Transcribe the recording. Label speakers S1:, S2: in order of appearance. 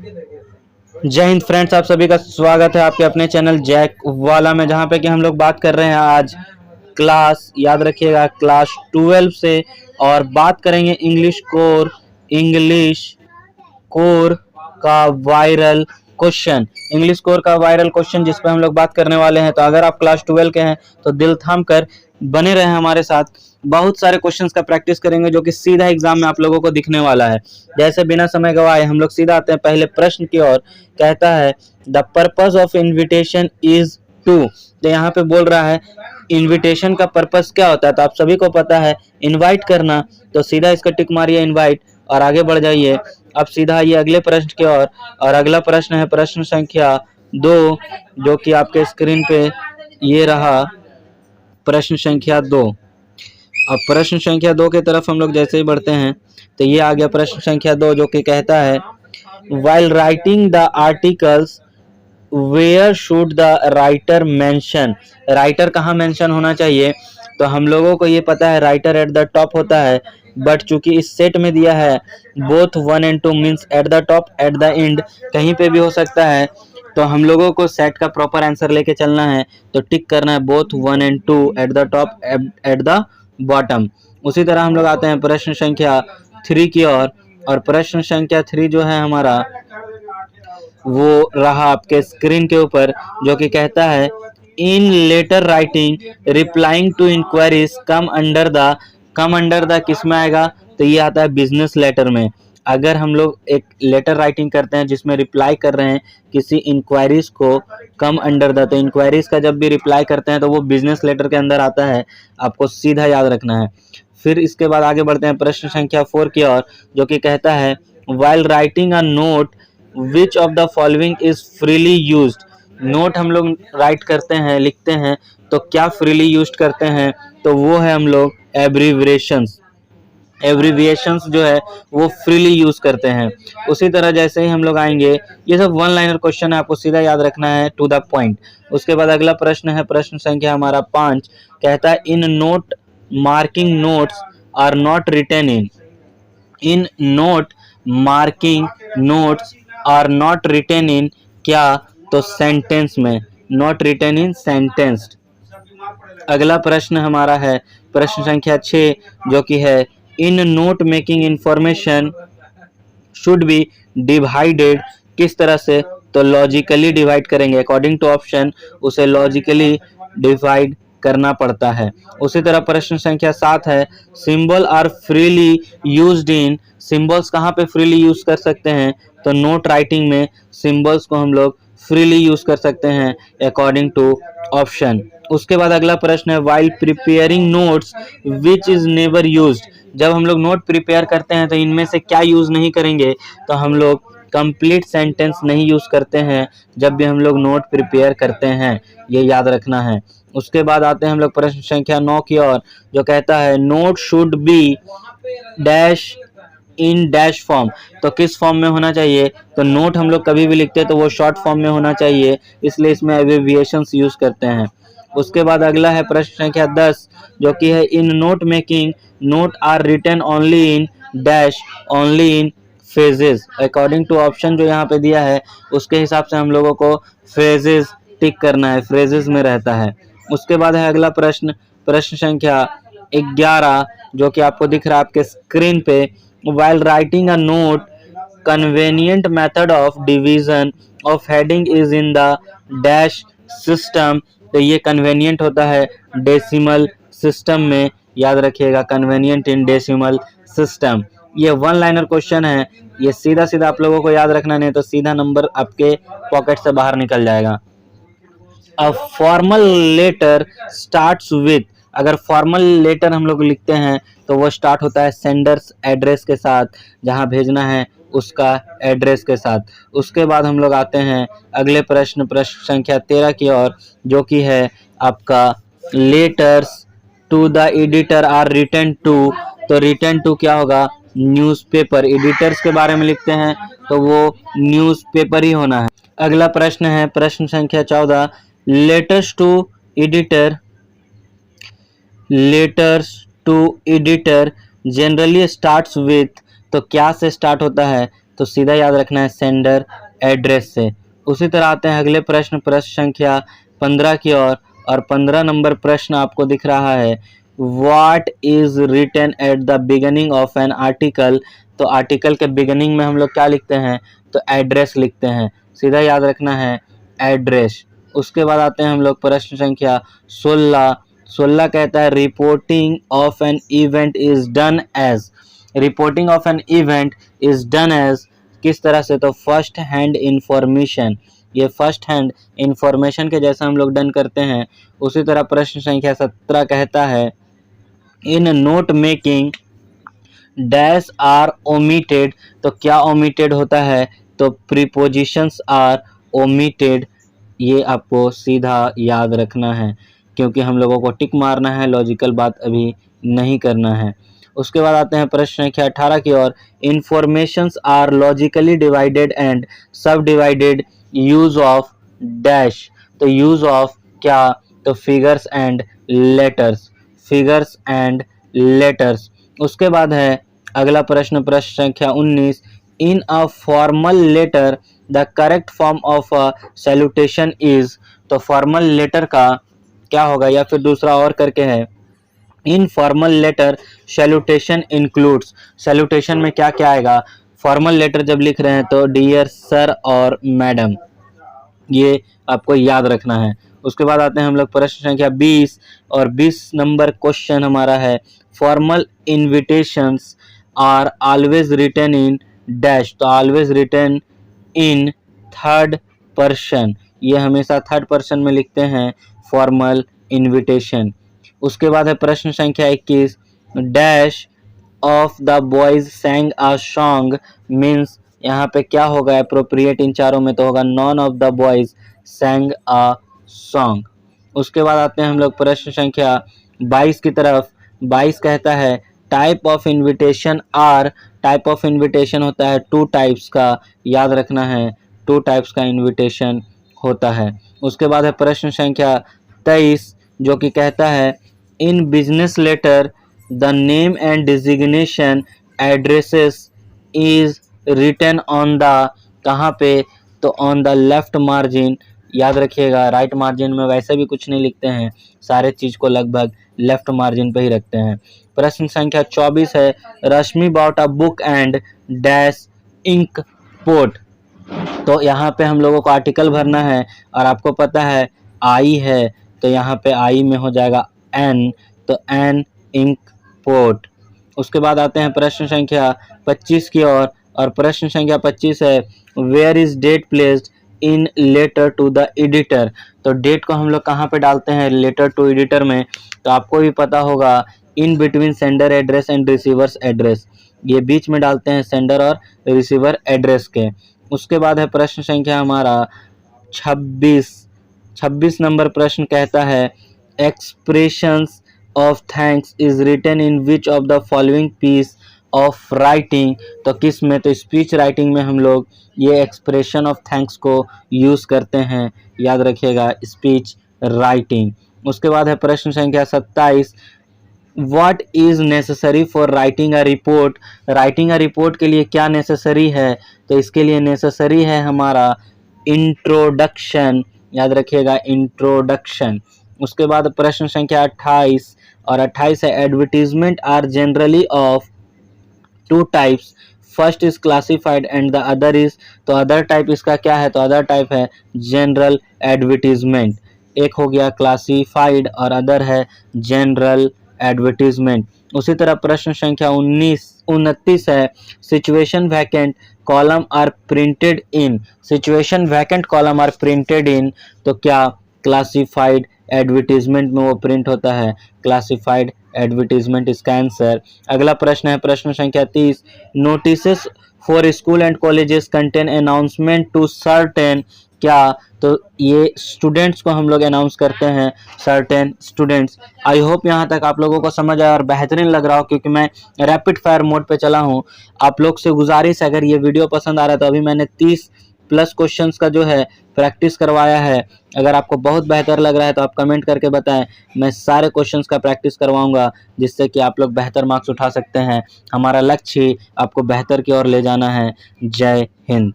S1: जय हिंद फ्रेंड्स, आप सभी का स्वागत है आपके अपने चैनल जैक वाला में, जहां पे कि हम लोग बात कर रहे हैं आज क्लास, याद रखिएगा, क्लास 12 से। और बात करेंगे इंग्लिश कोर का वायरल क्वेश्चन, इंग्लिश कोर का वायरल क्वेश्चन जिस पे हम लोग बात करने वाले हैं। तो अगर आप क्लास 12 के हैं तो दिल थाम कर बने रहे हमारे साथ। बहुत सारे क्वेश्चंस का प्रैक्टिस करेंगे जो कि सीधा एग्जाम में आप लोगों को दिखने वाला है। जैसे बिना समय गवाए हम लोग सीधा आते हैं पहले प्रश्न की ओर। कहता है the purpose of invitation is to. तो यहाँ पे बोल रहा है इन्विटेशन का पर्पस क्या होता है, तो आप सभी को पता है इनवाइट करना। तो सीधा इसका टिक मारिए इनवाइट और आगे बढ़ जाइए। अब सीधा ये अगले प्रश्न की ओर। और अगला प्रश्न है प्रश्न संख्या 2, जो कि आपके स्क्रीन पे ये रहा, प्रश्न संख्या 2। अब प्रश्न संख्या 2 की तरफ हम लोग जैसे ही बढ़ते हैं तो ये आ गया प्रश्न संख्या 2, जो कि कहता है while writing the articles where should the writer mention। Writer कहाँ मेंशन होना चाहिए, तो हम लोगों को ये पता है राइटर एट द टॉप होता है, बट चूंकि इस सेट में दिया है both 1 and 2 means at the top at the end, कहीं पे भी हो सकता है। तो हम लोगों को सेट का प्रॉपर आंसर लेके चलना है, तो टिक करना है both 1 and 2 at the top at the bottom. उसी तरह हम लोग आते हैं प्रश्न संख्या 3 की ओर। और प्रश्न संख्या 3 जो है हमारा वो रहा आपके स्क्रीन के ऊपर, जो कि कहता है in letter writing replying to inquiries come under the किस में आएगा, तो ये आता है बिजनेस लेटर में। अगर हम लोग एक लेटर राइटिंग करते हैं जिसमें रिप्लाई कर रहे हैं किसी इंक्वायरीज को, कम अंडर द, तो इंक्वायरीज का जब भी रिप्लाई करते हैं तो वो बिजनेस लेटर के अंदर आता है, आपको सीधा याद रखना है। फिर इसके बाद आगे बढ़ते हैं प्रश्न संख्या 4 की ओर, जो कि कहता है while writing a note which of the following is freely used। Note हम लोग राइट करते हैं, लिखते हैं, तो क्या फ्रीली यूज करते हैं, तो वो है हम लोग एब्रीविएशंस जो है वो फ्रीली यूज करते हैं। उसी तरह जैसे ही हम लोग आएंगे, ये सब वन लाइनर क्वेश्चन है, आपको सीधा याद रखना है, टू द पॉइंट। उसके बाद अगला प्रश्न है प्रश्न संख्या हमारा 5, कहता है in note marking notes are not written in note marking notes are not written in क्या, तो सेंटेंस में, नॉट रिटन इन सेंटेंस्ड। अगला प्रश्न हमारा है प्रश्न संख्या 6, जो कि है in note making information should be divided किस तरह से, तो लॉजिकली डिवाइड करेंगे, अकॉर्डिंग टू ऑप्शन उसे लॉजिकली डिवाइड करना पड़ता है। उसी तरह प्रश्न संख्या 7 है symbol are freely used in. Symbols कहाँ पे फ्रीली यूज कर सकते हैं, तो नोट राइटिंग में सिंबल्स को हम लोग फ्रीली यूज कर सकते हैं अकॉर्डिंग टू ऑप्शन। उसके बाद अगला प्रश्न है while preparing notes which is never used. जब हम लोग नोट प्रिपेयर करते हैं तो इनमें से क्या यूज नहीं करेंगे, तो हम लोग कंप्लीट सेंटेंस नहीं यूज करते हैं जब भी हम लोग नोट प्रिपेयर करते हैं, ये याद रखना है। उसके बाद आते हैं हम लोग प्रश्न संख्या 9 की ओर, जो कहता है note should be dash in dash form. तो किस फॉर्म में होना चाहिए, तो नोट हम लोग कभी भी लिखते हैं तो वो शॉर्ट फॉर्म में होना चाहिए, इसलिए इसमें एब्रिविएशंस यूज करते हैं। उसके बाद अगला है प्रश्न संख्या 10, जो कि है in note making note are written only in dash only in phrases. According to option जो यहाँ पे दिया है उसके हिसाब से हम लोगों को फ्रेजेस टिक करना है, फ्रेजेस में रहता है। उसके बाद है अगला प्रश्न प्रश्न संख्या 11, जो कि आपको दिख रहा है आपके स्क्रीन पे, while writing a note convenient method of division of heading is in the dash system। तो ये convenient होता है डेसिमल सिस्टम में, याद रखिएगा convenient in decimal system। ये वन लाइनर क्वेश्चन है, ये सीधा सीधा आप लोगों को याद रखना, नहीं तो सीधा नंबर आपके पॉकेट से बाहर निकल जाएगा। A formal letter starts with. अगर फॉर्मल लेटर हम लोग लिखते हैं तो वो स्टार्ट होता है सेंडर्स एड्रेस के साथ, जहां भेजना है उसका एड्रेस के साथ। उसके बाद हम लोग आते हैं अगले प्रश्न संख्या 13 की ओर, जो कि है आपका letters to the editor are written to. तो रिटन टू क्या होगा, न्यूज़पेपर। एडिटर्स के बारे में लिखते हैं तो वो न्यूज़पेपर ही होना है। अगला प्रश्न है प्रश्न संख्या 14, letters to editor generally starts with. तो क्या से स्टार्ट होता है, तो सीधा याद रखना है सेंडर एड्रेस से। उसी तरह आते हैं अगले प्रश्न, प्रश्न संख्या 15 की ओर, और 15 नंबर प्रश्न आपको दिख रहा है, what is written at the beginning of an article. तो आर्टिकल के बिगिनिंग में हम लोग क्या लिखते हैं, तो एड्रेस लिखते हैं, सीधा याद रखना है एड्रेस। उसके बाद आते हैं हम लोग प्रश्न संख्या 16। 16 कहता है reporting of an event is done as. Reporting of an event is done as किस तरह से, तो फर्स्ट हैंड इंफॉर्मेशन। ये फर्स्ट हैंड इंफॉर्मेशन के जैसा हम लोग डन करते हैं। उसी तरह प्रश्न संख्या 17 कहता है in note making dash are omitted. तो क्या ओमिटेड होता है, तो प्रीपोजिशंस आर ओमिटेड। ये आपको सीधा याद रखना है, क्योंकि हम लोगों को टिक मारना है, लॉजिकल बात अभी नहीं करना है। उसके बाद आते हैं प्रश्न संख्या 18 की ओर, informations are logically divided and subdivided use of dash. तो यूज ऑफ क्या, तो figures and letters, figures and letters. उसके बाद है अगला प्रश्न, प्रश्न संख्या 19, in a formal letter the correct form of a salutation is. तो फॉर्मल लेटर का क्या होगा, या फिर दूसरा और करके है, in formal letter salutation includes. Salutation में क्या क्या आएगा, फॉर्मल लेटर जब लिख रहे हैं तो डियर सर और मैडम, ये आपको याद रखना है। उसके बाद आते हैं हम लोग प्रश्न संख्या 20, और 20 नंबर क्वेश्चन हमारा है, formal invitations are always written in dash. तो always written in third person, ये हमेशा थर्ड पर्सन में लिखते हैं फॉर्मल इन्विटेशन। उसके बाद है प्रश्न संख्या 21, dash of the boys सैंग a song means, यहाँ पे क्या होगा एप्रोप्रिएट, इन चारों में तो होगा none of the boys सैंग a song. उसके बाद आते हैं हम लोग प्रश्न संख्या 22 की तरफ। 22 कहता है type of invitation are. Type of invitation होता है 2 टाइप्स का, याद रखना है 2 टाइप्स का इन्विटेशन होता है। उसके बाद है प्रश्न संख्या 23 जो कि कहता है in business letter the name and designation addresses is written on the, कहाँ पे, तो ऑन द लेफ्ट मार्जिन। याद रखिएगा राइट मार्जिन में वैसे भी कुछ नहीं लिखते हैं, सारे चीज को लगभग लेफ्ट मार्जिन पे ही रखते हैं। प्रश्न संख्या 24 है Rashmi bought a book and dash inkpot. तो यहाँ पे हम लोगों को आर्टिकल भरना है, और आपको पता है आई है, तो यहाँ पे आई में हो जाएगा एन, तो एन इंक पोट। उसके बाद आते हैं प्रश्न संख्या 25 की ओर, और प्रश्न संख्या 25 है where is date placed in letter to the editor. तो डेट को हम लोग कहाँ पे डालते हैं, लेटर टू एडिटर में। तो आपको भी पता होगा in between sender address and receiver's address, ये बीच में डालते हैं सेंडर और रिसीवर एड्रेस के। उसके बाद है प्रश्न संख्या हमारा 26 नंबर प्रश्न कहता है expressions of thanks is written in which of the following piece of writing. तो किस में, तो स्पीच राइटिंग में हम लोग ये एक्सप्रेशन ऑफ थैंक्स को यूज करते हैं, याद रखिएगा स्पीच राइटिंग। उसके बाद है प्रश्न संख्या 27, what is necessary for writing a report. Writing a report के लिए क्या नेसेसरी है, तो इसके लिए नेसेसरी है हमारा इंट्रोडक्शन, याद रखिएगा इंट्रोडक्शन। उसके बाद प्रश्न संख्या 28, और 28 है advertisement are generally of 2 types, first is classified and the other is. तो अदर टाइप इसका क्या है, तो अदर टाइप है जनरल एडवर्टीजमेंट। एक हो गया क्लासिफाइड और अदर है जनरल एडवर्टीजमेंट। उसी तरह प्रश्न संख्या 29 है situation vacant column are printed in. Situation vacant column are printed in, तो क्या क्लासिफाइड एडवर्टीजमेंट में वो प्रिंट होता है, क्लासिफाइड एडवर्टीजमेंट इसका आंसर। अगला प्रश्न है प्रश्न संख्या 30, notices for school and colleges contain announcement to certain. क्या, तो ये स्टूडेंट्स को हम लोग अनाउंस करते हैं, सर्टेन स्टूडेंट्स। आई होप यहाँ तक आप लोगों को समझ आया और बेहतरीन लग रहा हो, क्योंकि मैं रैपिड फायर मोड पे चला हूँ। आप लोग से गुजारिश है अगर ये वीडियो पसंद आ रहा है तो अभी मैंने 30 प्लस क्वेश्चंस का जो है प्रैक्टिस करवाया है। अगर आपको बहुत बेहतर लग रहा है तो आप कमेंट करके बताएं, मैं सारे क्वेश्चंस का प्रैक्टिस करवाऊंगा जिससे कि आप लोग बेहतर मार्क्स उठा सकते हैं। हमारा लक्ष्य ही आपको बेहतर की ओर ले जाना है। जय हिंद।